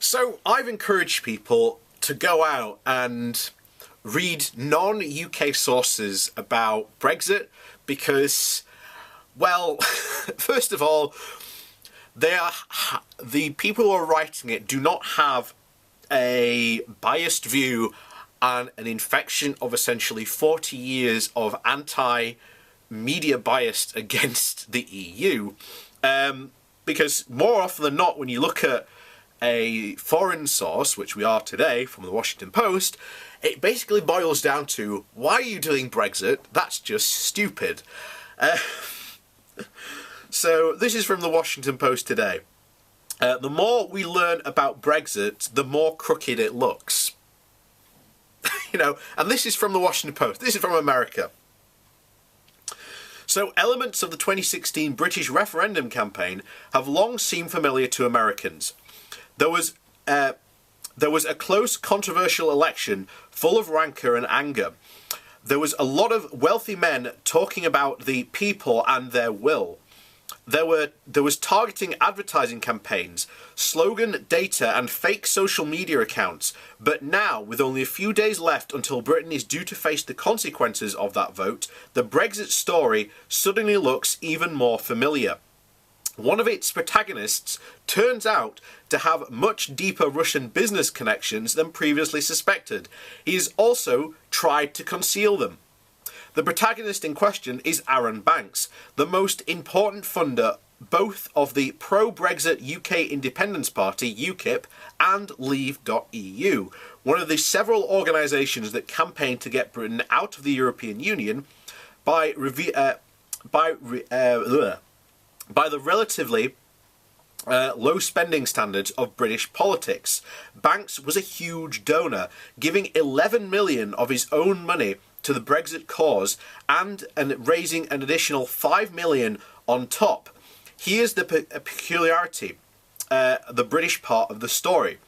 So I've encouraged people to go out and read non-UK sources about Brexit because, well, first of all, the people who are writing it do not have a biased view and an infection of essentially 40 years of anti-media bias against the EU. Because more often than not, when you look at a foreign source, which we are today from the Washington Post, it basically boils down to, why are you doing Brexit? That's just stupid. So this is from the Washington Post today. The more we learn about Brexit, the more crooked it looks. And this is from the Washington Post. This is from America. So elements of the 2016 British referendum campaign have long seemed familiar to Americans. There was a close, controversial election full of rancour and anger. There was a lot of wealthy men talking about the people and their will. There was targeting advertising campaigns, slogan data and fake social media accounts. But now, with only a few days left until Britain is due to face the consequences of that vote, the Brexit story suddenly looks even more familiar. One of its protagonists turns out to have much deeper Russian business connections than previously suspected. He has also tried to conceal them. The protagonist in question is Aaron Banks, the most important funder both of the pro-Brexit UK Independence Party, UKIP, and Leave.eu, one of the several organisations that campaigned to get Britain out of the European Union by the relatively low spending standards of British politics. Banks was a huge donor, giving 11 million of his own money to the Brexit cause and raising an additional 5 million on top. Here's the peculiarity, the British part of the story.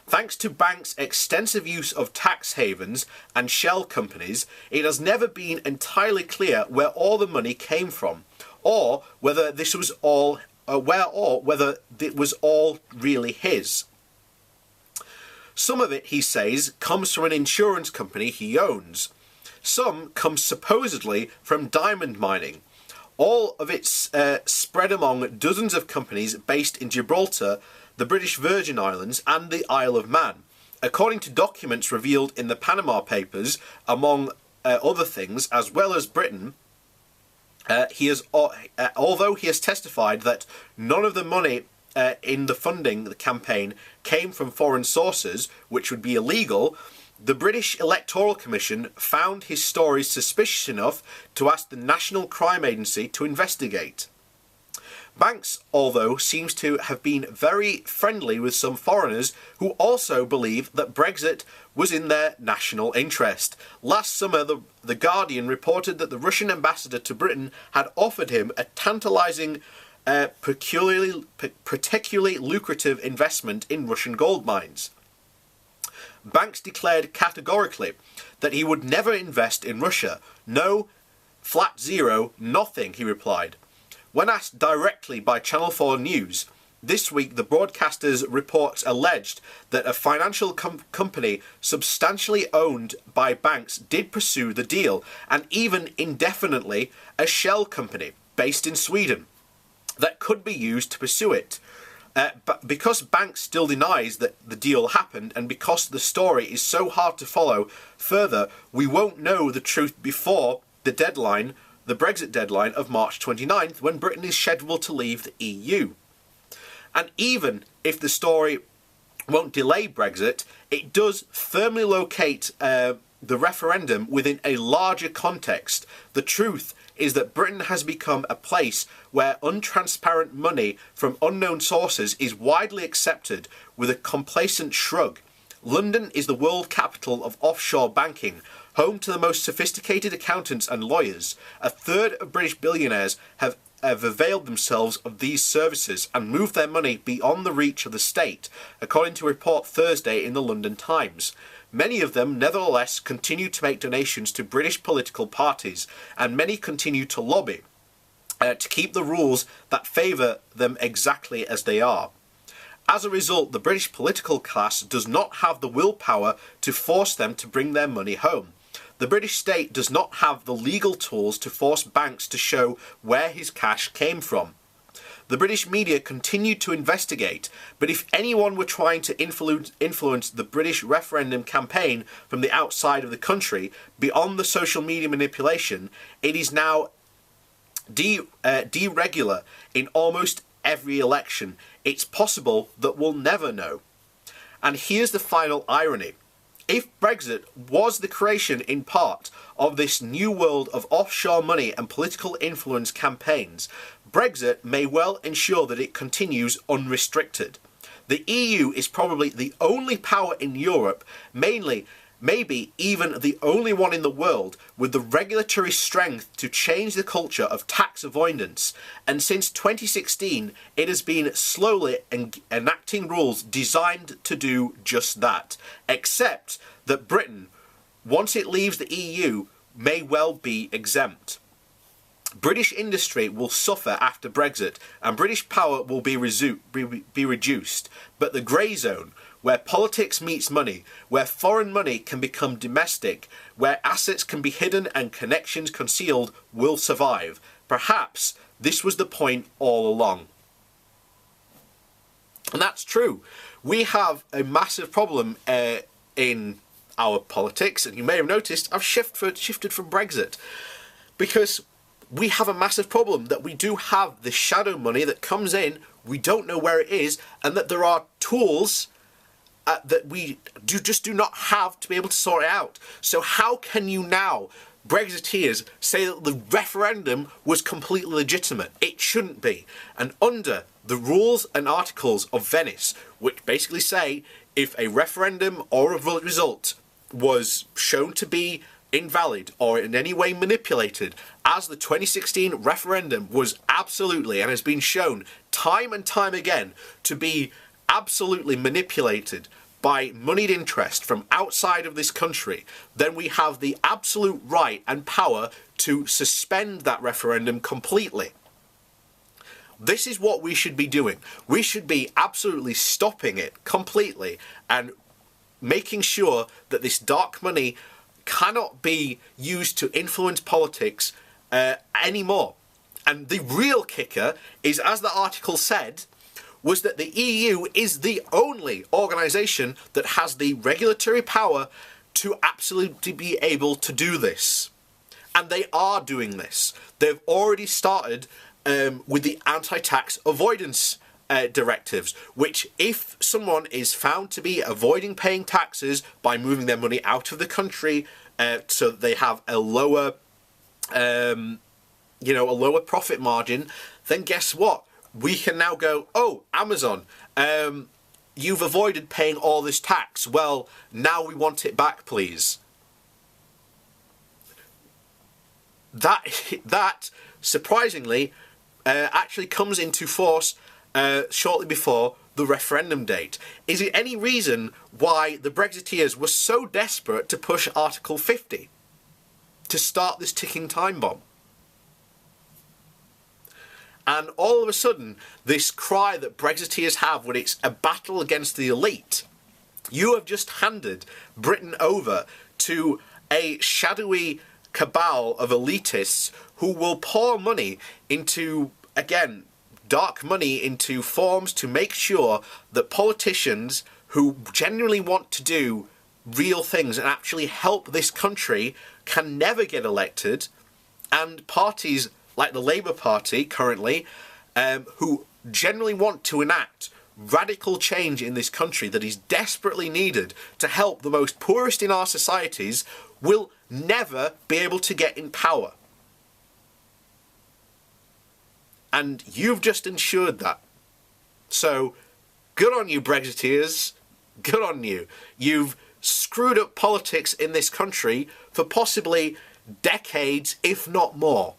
Thanks to Banks' extensive use of tax havens and shell companies, it has never been entirely clear where all the money came from, or whether this was all whether it was all really his. Some of it, he says, comes from an insurance company he owns. Some comes supposedly from diamond mining. All of it's spread among dozens of companies based in Gibraltar, the British Virgin Islands and the Isle of Man. According to documents revealed in the Panama Papers, among other things, as well as Britain, although he has testified that none of the money in the funding the campaign came from foreign sources, which would be illegal, the British Electoral Commission found his stories suspicious enough to ask the National Crime Agency to investigate. Banks, although, seems to have been very friendly with some foreigners who also believe that Brexit was in their national interest. Last summer, the Guardian reported that the Russian ambassador to Britain had offered him a tantalising, particularly lucrative investment in Russian gold mines. Banks declared categorically that he would never invest in Russia. No, flat zero, nothing, he replied. When asked directly by Channel 4 News, this week the broadcaster's reports alleged that a financial company substantially owned by Banks did pursue the deal, and even indefinitely a shell company based in Sweden that could be used to pursue it. But because Banks still denies that the deal happened, and because the story is so hard to follow further, we won't know the truth before the deadline, the Brexit deadline of March 29th, when Britain is scheduled to leave the EU. And even if the story won't delay Brexit, it does firmly locate the referendum within a larger context. The truth is that Britain has become a place where untransparent money from unknown sources is widely accepted with a complacent shrug. London is the world capital of offshore banking, home to the most sophisticated accountants and lawyers. A third of British billionaires have availed themselves of these services and moved their money beyond the reach of the state, according to a report Thursday in the London Times. Many of them, nevertheless, continue to make donations to British political parties, and many continue to lobby to keep the rules that favour them exactly as they are. As a result, the British political class does not have the willpower to force them to bring their money home. The British state does not have the legal tools to force banks to show where his cash came from. The British media continued to investigate, but if anyone were trying to influence the British referendum campaign from the outside of the country, beyond the social media manipulation, it is now deregular in almost every election. It's possible that we'll never know. And here's the final irony. If Brexit was the creation in part of this new world of offshore money and political influence campaigns, Brexit may well ensure that it continues unrestricted. The EU is probably the only power in Europe, maybe even the only one in the world, with the regulatory strength to change the culture of tax avoidance. And since 2016, it has been slowly enacting rules designed to do just that. Except that Britain, once it leaves the EU, may well be exempt. British industry will suffer after Brexit, and British power will be reduced. But the grey zone, where politics meets money, where foreign money can become domestic, where assets can be hidden and connections concealed, will survive. Perhaps this was the point all along. And that's true. We have a massive problem in our politics, and you may have noticed I've shifted from Brexit, because we have a massive problem that we do have this shadow money that comes in, we don't know where it is, and that there are tools that we do not have to be able to sort it out. So how can you now, Brexiteers, say that the referendum was completely legitimate? It shouldn't be. And under the rules and articles of Venice, which basically say if a referendum or a result was shown to be invalid or in any way manipulated, as the 2016 referendum was absolutely, and has been shown time and time again, to be absolutely manipulated by moneyed interest from outside of this country, then we have the absolute right and power to suspend that referendum completely. This is what we should be doing. We should be absolutely stopping it completely and making sure that this dark money cannot be used to influence politics anymore. And the real kicker is, as the article said, was that the EU is the only organisation that has the regulatory power to absolutely be able to do this. And they are doing this. They've already started with the anti-tax avoidance directives, which if someone is found to be avoiding paying taxes by moving their money out of the country so that they have a lower, a lower profit margin, then guess what? We can now go, oh, Amazon, you've avoided paying all this tax. Well, now we want it back, please. That surprisingly, actually comes into force shortly before the referendum date. Is it any reason why the Brexiteers were so desperate to push Article 50 to start this ticking time bomb? And all of a sudden, this cry that Brexiteers have when it's a battle against the elite, you have just handed Britain over to a shadowy cabal of elitists who will pour money into, again, dark money into forms to make sure that politicians who genuinely want to do real things and actually help this country can never get elected, and parties like the Labour Party currently, who generally want to enact radical change in this country that is desperately needed to help the most poorest in our societies, will never be able to get in power. And you've just ensured that. So, good on you, Brexiteers. Good on you. You've screwed up politics in this country for possibly decades, if not more.